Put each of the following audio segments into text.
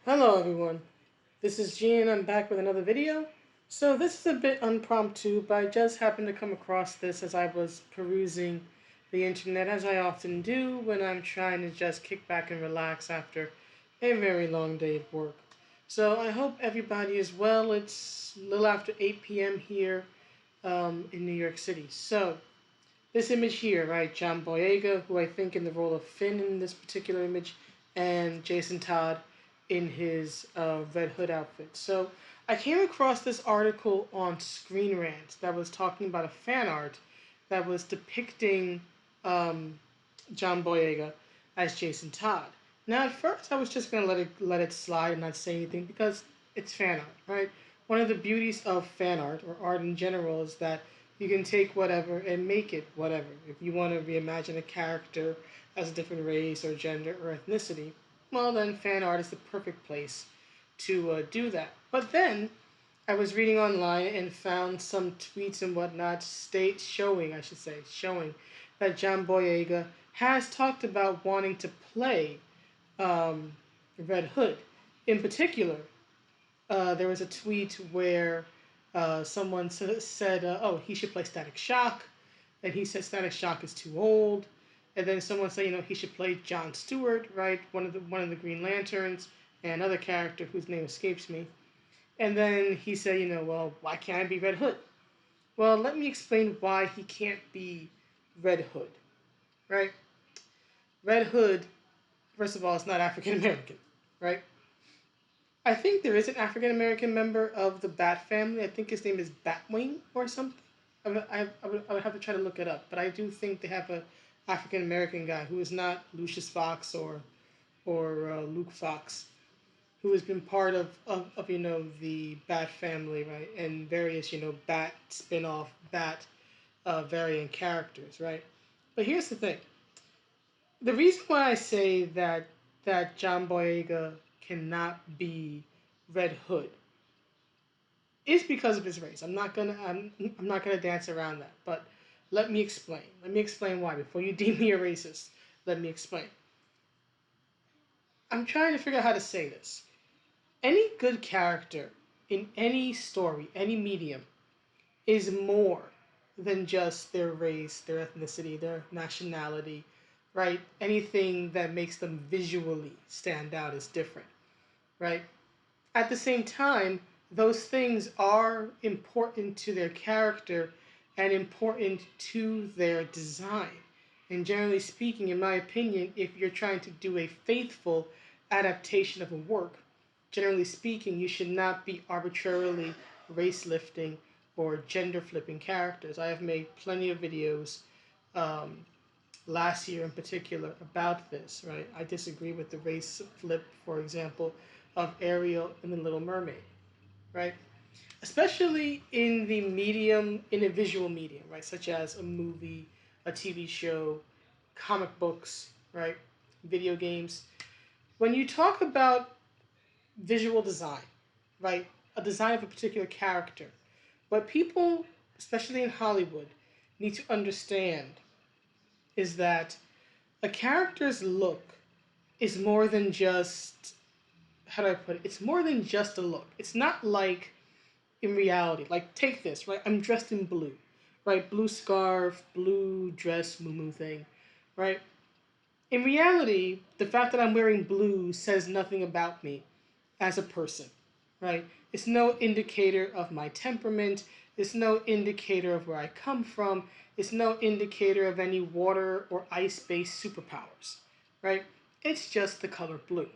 Hello everyone, this is G and I'm back with another video. So this is a bit impromptu, but I just happened to come across this as I was perusing the internet, as I often do when I'm trying to just kick back and relax after a very long day of work. So I hope everybody is well. It's a little after 8 p.m. here in New York City. So this image here, right, John Boyega, who I think in the role of Finn in this particular image, and Jason Todd in his Red Hood outfit. So I came across this article on Screen Rant that was talking about a fan art that was depicting John Boyega as Jason Todd. Now, at first, I was just gonna let it slide and not say anything because it's fan art, right? One of the beauties of fan art or art in general is that you can take whatever and make it whatever. If you want to reimagine a character as a different race or gender or ethnicity, well, then fan art is the perfect place to do that. But then I was reading online and found some tweets and whatnot showing that John Boyega has talked about wanting to play um, Red Hood. In particular, there was a tweet where someone said, "Oh, he should play Static Shock," and he said Static Shock is too old. And then someone said, he should play John Stewart, right, one of the Green Lanterns, and another character whose name escapes me. And then he said, well, why can't I be Red Hood? Well, let me explain why he can't be Red Hood, right? Red Hood, first of all, is not African American, right? I think there is an African American member of the Bat family. I think his name is Batwing or something. I would have to try to look it up, but I do think they have a African American guy who is not Lucius Fox or Luke Fox, who has been part of the Bat family, right, and various Bat spin-off Bat variant characters, right. But here's the thing: the reason why I say that John Boyega cannot be Red Hood is because of his race. I'm not gonna dance around that. But let me explain. Let me explain why. Before you deem me a racist, let me explain. I'm trying to figure out how to say this. Any good character in any story, any medium, is more than just their race, their ethnicity, their nationality, right? Anything that makes them visually stand out is different, right? At the same time, those things are important to their character and important to their design. And generally speaking, in my opinion, if you're trying to do a faithful adaptation of a work, generally speaking, you should not be arbitrarily race lifting or gender flipping characters. I have made plenty of videos um, last year in particular about this, right? I disagree with the race flip, for example, of Ariel in The Little Mermaid, right? Especially in a visual medium, right? Such as a movie, a TV show, comic books, right? Video games. When you talk about visual design, right? A design of a particular character, what people, especially in Hollywood, need to understand is that a character's look is more than just, how do I put it? It's more than just a look. It's not like in reality. Like, take this, right? I'm dressed in blue, right? Blue scarf, blue dress, moo thing, right? In reality, the fact that I'm wearing blue says nothing about me as a person, right? It's no indicator of my temperament. It's no indicator of where I come from. It's no indicator of any water or ice-based superpowers, right? It's just the color blue.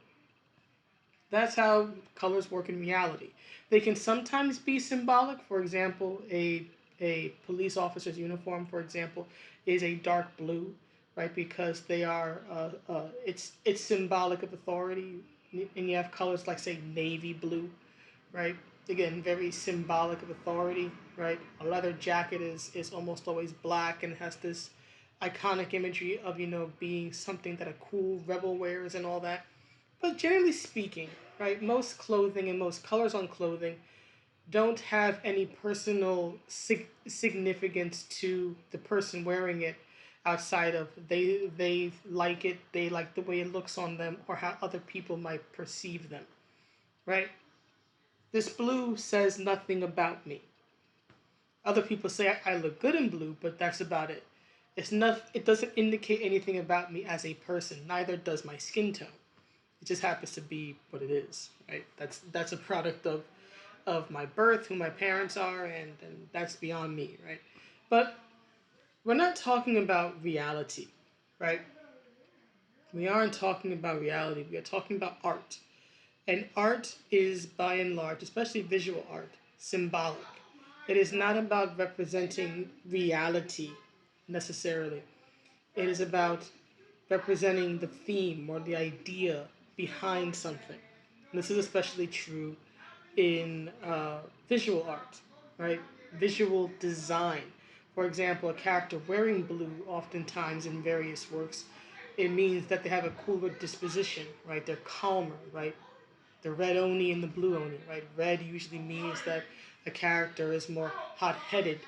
That's how colors work in reality. They can sometimes be symbolic. For example, a police officer's uniform, for example, is a dark blue, right? Because they are it's symbolic of authority, and you have colors like, say, navy blue, right? Again, very symbolic of authority, right? A leather jacket is almost always black and has this iconic imagery of being something that a cool rebel wears and all that. But generally speaking, right, most clothing and most colors on clothing don't have any personal significance to the person wearing it outside of they like it, they like the way it looks on them, or how other people might perceive them, right? This blue says nothing about me. Other people say I look good in blue, but that's about it. It's not. It doesn't indicate anything about me as a person. Neither does my skin tone. It just happens to be what it is, right? That's a product of my birth, who my parents are, and that's beyond me, right? But we're not talking about reality, right? We aren't talking about reality. We are talking about art. And art is, by and large, especially visual art, symbolic. It is not about representing reality necessarily. It is about representing the theme or the idea behind something. And this is especially true in visual art, right? Visual design. For example, a character wearing blue, oftentimes in various works, it means that they have a cooler disposition, right? They're calmer, right? The red oni and the blue oni, right? Red usually means that a character is more hot-headed,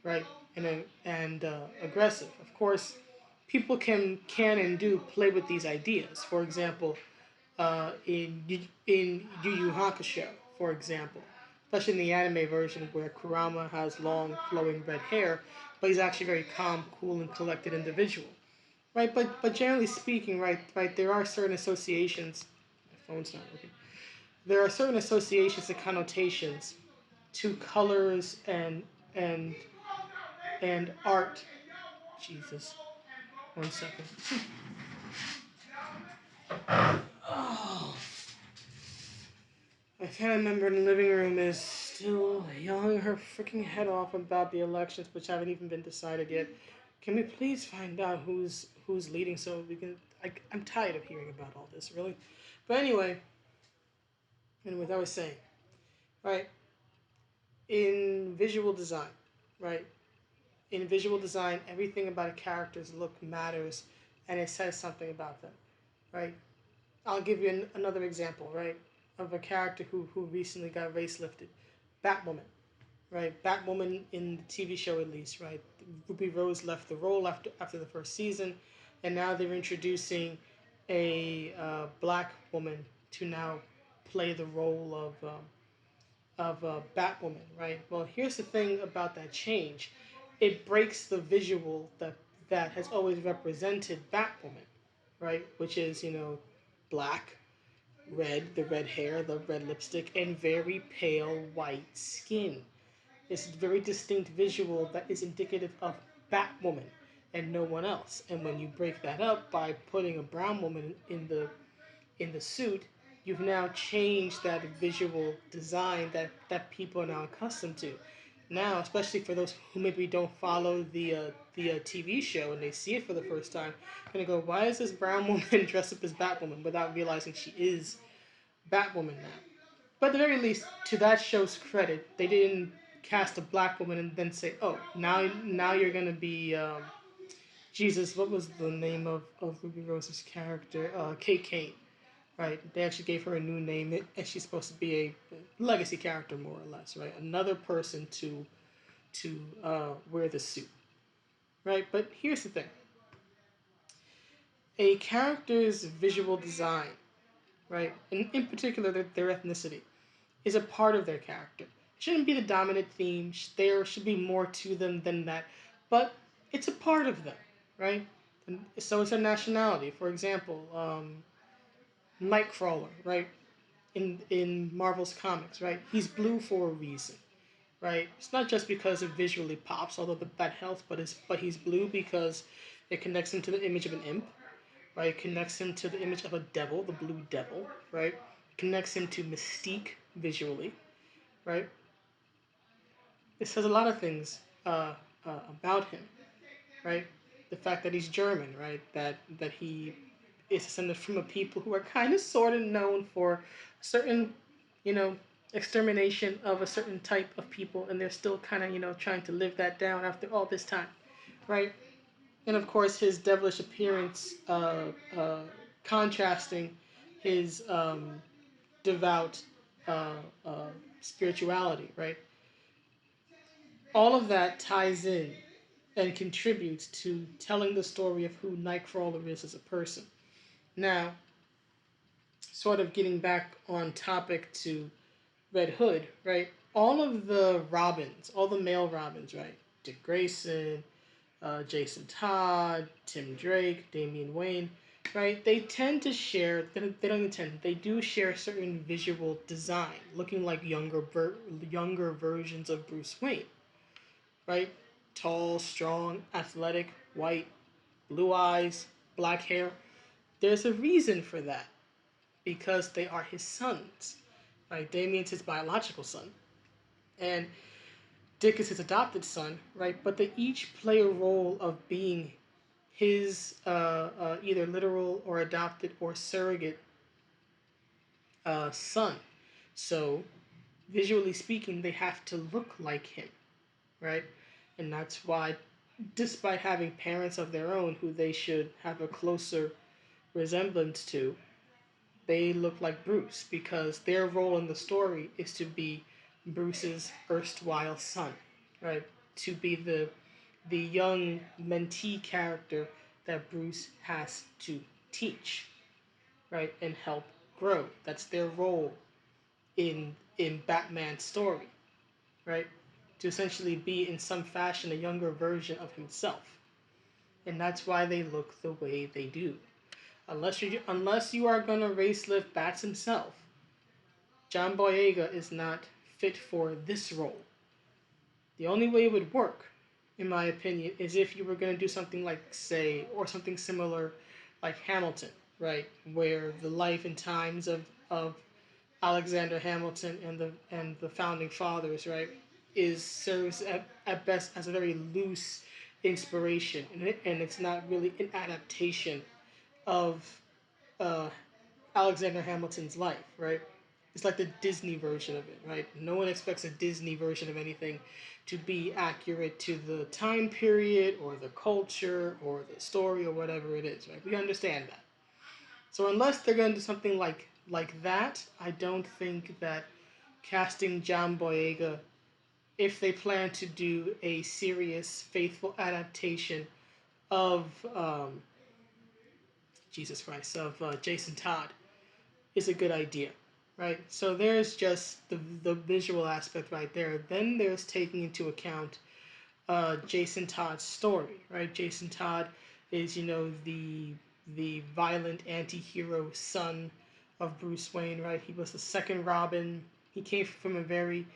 right, and aggressive. Of course, people can and do play with these ideas. For example, in Yu Yu Hakusho, for example, especially in the anime version where Kurama has long flowing red hair, but he's actually very calm, cool, and collected individual, right? But generally speaking, right, there are certain associations. My phone's not working. There are certain associations and connotations to colors and and art. Jesus, 1 second. Oh, my family member in the living room is still yelling her freaking head off about the elections, which haven't even been decided yet. Can we please find out who's leading so we can? I'm tired of hearing about all this, really. But anyway, I was saying, right, in visual design, right, in visual design, everything about a character's look matters, and it says something about them, right? I'll give you another example, right, of a character who recently got facelifted, Batwoman, right? Batwoman in the TV show, at least, right? Ruby Rose left the role after the first season, and now they're introducing a black woman to now play the role of Batwoman, right? Well, here's the thing about that change. It breaks the visual that has always represented Batwoman, right? Which is, black, red, the red hair, the red lipstick, and very pale white skin. It's a very distinct visual that is indicative of Batwoman and no one else. And when you break that up by putting a brown woman in the suit, you've now changed that visual design that people are now accustomed to. Now, especially for those who maybe don't follow the TV show and they see it for the first time, they're gonna go, "Why is this brown woman dressed up as Batwoman?" without realizing she is Batwoman now. But at the very least, to that show's credit, they didn't cast a black woman and then say, "Oh, now you're gonna be." Jesus, what was the name of Ruby Rose's character? Kate Kane, right? They actually gave her a new name, and she's supposed to be a legacy character, more or less, right? Another person to wear the suit, right? But here's the thing: a character's visual design, right, in particular their ethnicity, is a part of their character. It shouldn't be the dominant theme. There should be more to them than that, but it's a part of them, right? And so it's a nationality. For example, Nightcrawler, right? In Marvel's comics, right? He's blue for a reason, right? It's not just because it visually pops, although that helps, but he's blue because it connects him to the image of an imp, right? It connects him to the image of a devil, the blue devil, right? It connects him to Mystique visually, right? It says a lot of things about him, right? The fact that he's German, right? That he is descended from a people who are kind of sort of known for certain, you know, extermination of a certain type of people, and they're still kind of, trying to live that down after all this time, right? And of course, his devilish appearance, contrasting his devout uh, uh, spirituality, right? All of that ties in and contributes to telling the story of who Nightcrawler is as a person. Now, sort of getting back on topic to Red Hood, right? All of the Robins, all the male Robins, right? Dick Grayson, Jason Todd, Tim Drake, Damian Wayne, right? They tend to share. They don't even tend. They do share a certain visual design, looking like younger versions of Bruce Wayne, right? Tall, strong, athletic, white, blue eyes, black hair. There's a reason for that because they are his sons. Right? Damien's his biological son, and Dick is his adopted son, right? But they each play a role of being his either literal or adopted or surrogate son. So, visually speaking, they have to look like him, right? And that's why, despite having parents of their own who they should have a closer resemblance to, they look like Bruce because their role in the story is to be Bruce's erstwhile son, right? To be the young mentee character that Bruce has to teach, right, and help grow. That's their role in Batman's story, right? To essentially be in some fashion a younger version of himself. And that's why they look the way they do. Unless you are gonna race lift Bats himself, John Boyega is not fit for this role. The only way it would work, in my opinion, is if you were going to do something like, say, or something similar like Hamilton, right? Where the life and times of Alexander Hamilton and the founding fathers, right, is serves at best as a very loose inspiration, and it's not really an adaptation of uh, Alexander Hamilton's life, right? It's like the Disney version of it, right? No one expects a Disney version of anything to be accurate to the time period or the culture or the story or whatever it is, right? We understand that. So unless they're going to do something like that, I don't think that casting John Boyega, if they plan to do a serious, faithful adaptation of Jesus Christ of Jason Todd, is a good idea, right? So there's just the visual aspect right there. Then there's taking into account Jason Todd's story, right? Jason Todd is the violent anti-hero son of Bruce Wayne, right? He was the second Robin. He came from a very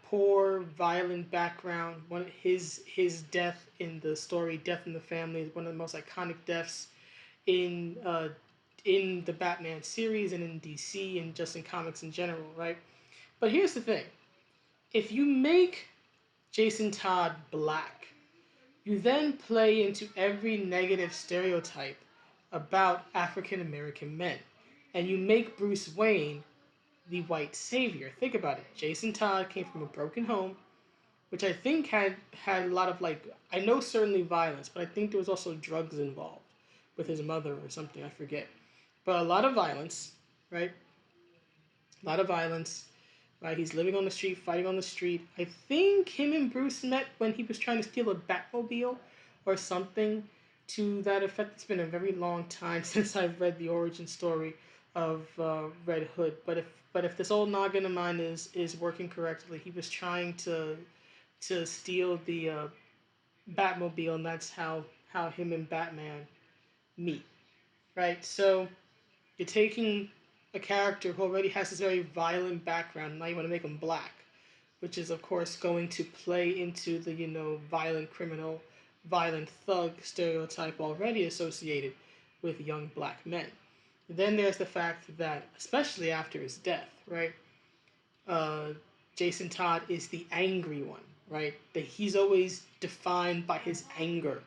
poor, violent background. His death in the story, Death in the Family, is one of the most iconic deaths in in the Batman series and in DC and just in comics in general, right? But here's the thing: if you make Jason Todd black, you then play into every negative stereotype about African American men, and you make Bruce Wayne the white savior. Think about it. Jason Todd came from a broken home, which I think had a lot of, like, I know certainly violence, but I think there was also drugs involved with his mother or something. I forget. But a lot of violence, right? A lot of violence, right? He's living on the street, fighting on the street. I think him and Bruce met when he was trying to steal a Batmobile or something to that effect. It's been a very long time since I've read the origin story of Red Hood. But if this old noggin of mine is working correctly, he was trying to steal the Batmobile, and that's how him and Batman meet, right? So you're taking a character who already has this very violent background. Now you want to make him black, which is of course going to play into the violent criminal, violent thug stereotype already associated with young black men. Then there's the fact that, especially after his death, right? Uh, Jason Todd is the angry one, right? That he's always defined by his anger,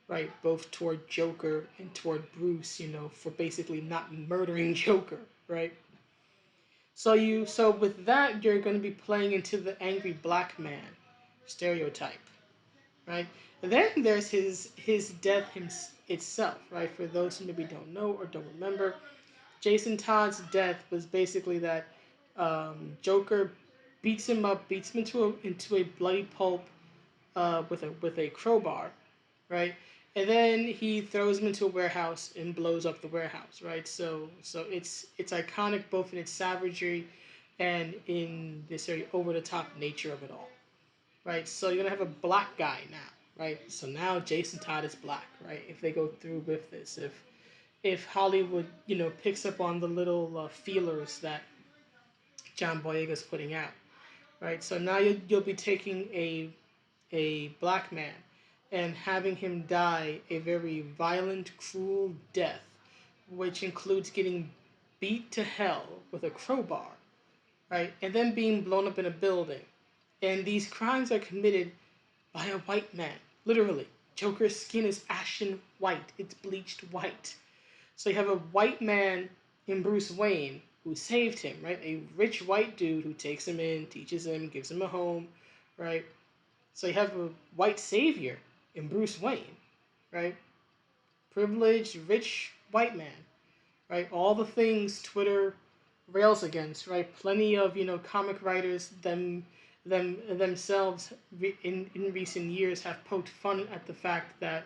right? Both toward Joker and toward Bruce, for basically not murdering Joker, right? So with that, you're going to be playing into the angry black man stereotype, right? And then there's his death itself, right? For those who maybe don't know or don't remember, Jason Todd's death was basically that Joker beats him up, beats him into a bloody pulp with a crowbar, right? and then he throws him into a warehouse and blows up the warehouse, right? So it's iconic both in its savagery and in this very over the top nature of it all, right? So you're gonna have a black guy now, right? So now Jason Todd is black, right? If they go through with this, if Hollywood, picks up on the little feelers that John Boyega is putting out, right? So now you'll be taking a black man and having him die a very violent, cruel death, which includes getting beat to hell with a crowbar, right? And then being blown up in a building. And these crimes are committed by a white man, literally. Joker's skin is ashen white, it's bleached white. So you have a white man in Bruce Wayne who saved him, right? A rich white dude who takes him in, teaches him, gives him a home, right? So you have a white savior in Bruce Wayne, right? Privileged, rich white man, right? All the things Twitter rails against, right? Plenty of comic writers themselves in recent years have poked fun at the fact that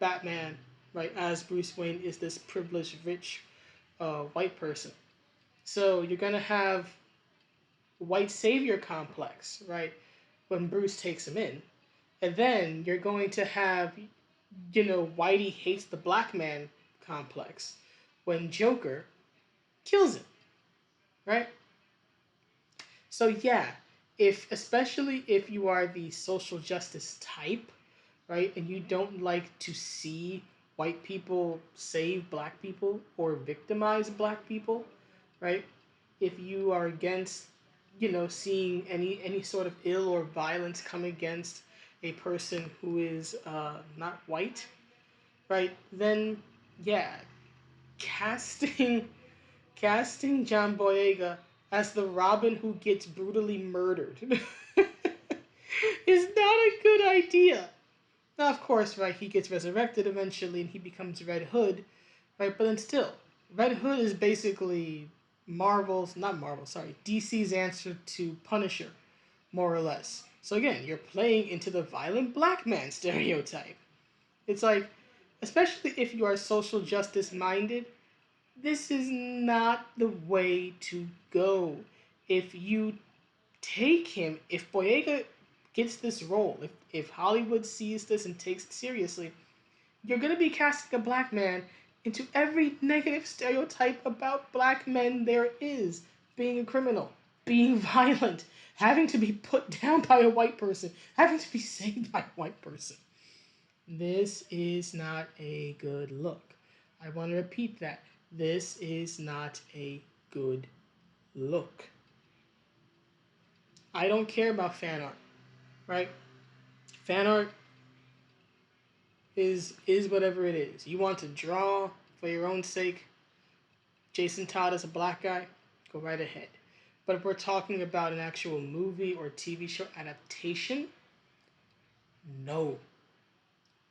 Batman, right, as Bruce Wayne is this privileged, rich white person. So you're gonna have white savior complex, right, when Bruce takes him in. And then you're going to have, Whitey hates the black man complex when Joker kills him, right? So yeah, if especially if you are the social justice type, right, and you don't like to see white people save black people or victimize black people, right? If you are against, seeing any sort of ill or violence come against a person who is not white, right? Then yeah, casting casting John Boyega as the Robin who gets brutally murdered is not a good idea. Now, of course, right, he gets resurrected eventually and he becomes Red Hood, right? But then still, Red Hood is basically DC's answer to Punisher, more or less. So again, you're playing into the violent black man stereotype. It's like, especially if you are social justice minded, this is not the way to go. If you take him, if Boyega gets this role, if Hollywood sees this and takes it seriously, you're going to be casting a black man into every negative stereotype about black men there is. Being a criminal, being violent, having to be put down by a white person, having to be saved by a white person. This is not a good look. I want to repeat that. This is not a good look. I don't care about fan art, right? Fan art is whatever it is. You want to draw for your own sake. Jason Todd is a black guy. Go right ahead. But if we're talking about an actual movie or TV show adaptation, no,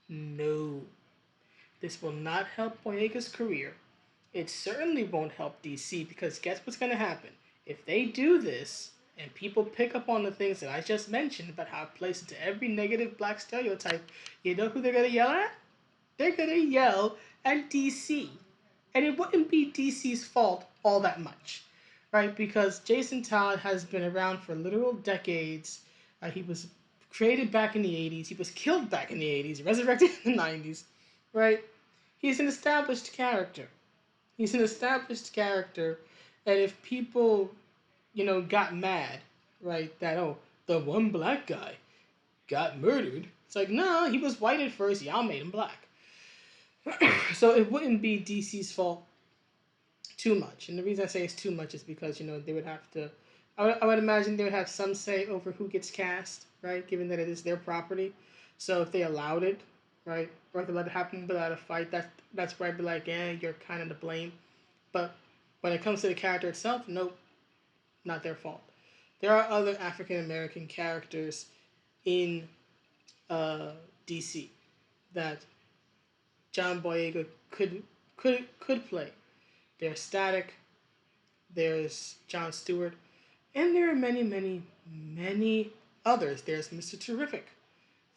no. This will not help Boyega's career. It certainly won't help DC because guess what's going to happen? If they do this and people pick up on the things that I just mentioned about how it plays into every negative black stereotype, you know who they're going to yell at? They're going to yell at DC. And it wouldn't be DC's fault all that much, right? Because Jason Todd has been around for literal decades. He was created back in the 80s. He was killed back in the 80s, resurrected in the 90s, right? He's an established character. He's an established character, and if people, got mad, right, that, oh, the one black guy got murdered, it's like, no, he was white at first, y'all made him black. So it wouldn't be DC's fault too much. And the reason I say it's too much is because, they would have to, I would imagine they would have some say over who gets cast, right, given that it is their property. So if they allowed it, right, or if they let it happen without a fight, that's where I'd be like, you're kind of to blame. But when it comes to the character itself, nope, not their fault. There are other African American characters in uh, DC that John Boyega could play. There's Static, there's John Stewart, and there are many, many others. There's Mr. Terrific,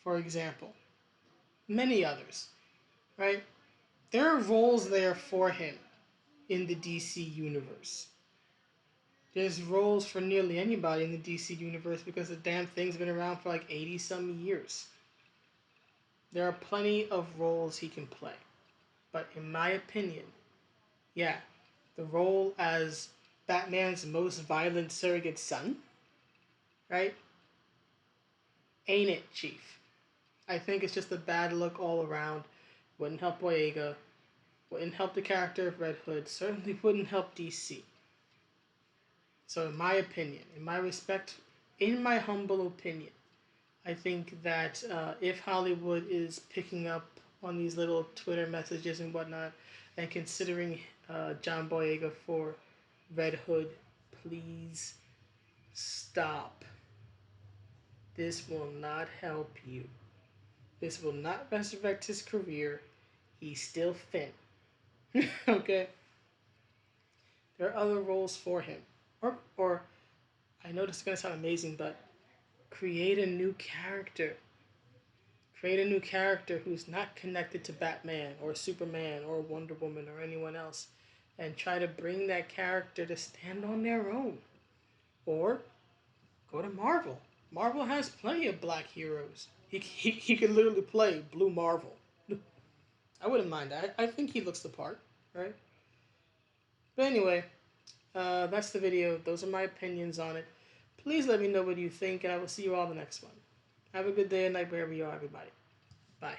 for example. many others, right? There are roles there for him in the DC universe. There's roles for nearly anybody in the DC universe because the damn thing's been around for like 80 some years. There are plenty of roles he can play. But in my opinion, yeah, the role as Batman's most violent surrogate son, right? Ain't it, Chief? I think it's just a bad look all around. Wouldn't help Boyega. Wouldn't help the character of Red Hood. Certainly wouldn't help DC. So in my opinion, in my humble opinion, I think that if Hollywood is picking up on these little Twitter messages and whatnot, and considering John Boyega for Red Hood, please stop. This will not help you. This will not resurrect his career. He's still Finn. Okay? There are other roles for him. Or I know this is going to sound amazing, but create a new character. Create a new character who's not connected to Batman or Superman or Wonder Woman or anyone else, and try to bring that character to stand on their own. Or go to Marvel. Marvel has plenty of black heroes. He could literally play Blue Marvel. I wouldn't mind that. I think he looks the part, right? But anyway, that's the video. Those are my opinions on it. Please let me know what you think, and I will see you all in the next one. Have a good day and night wherever you are, everybody. Bye.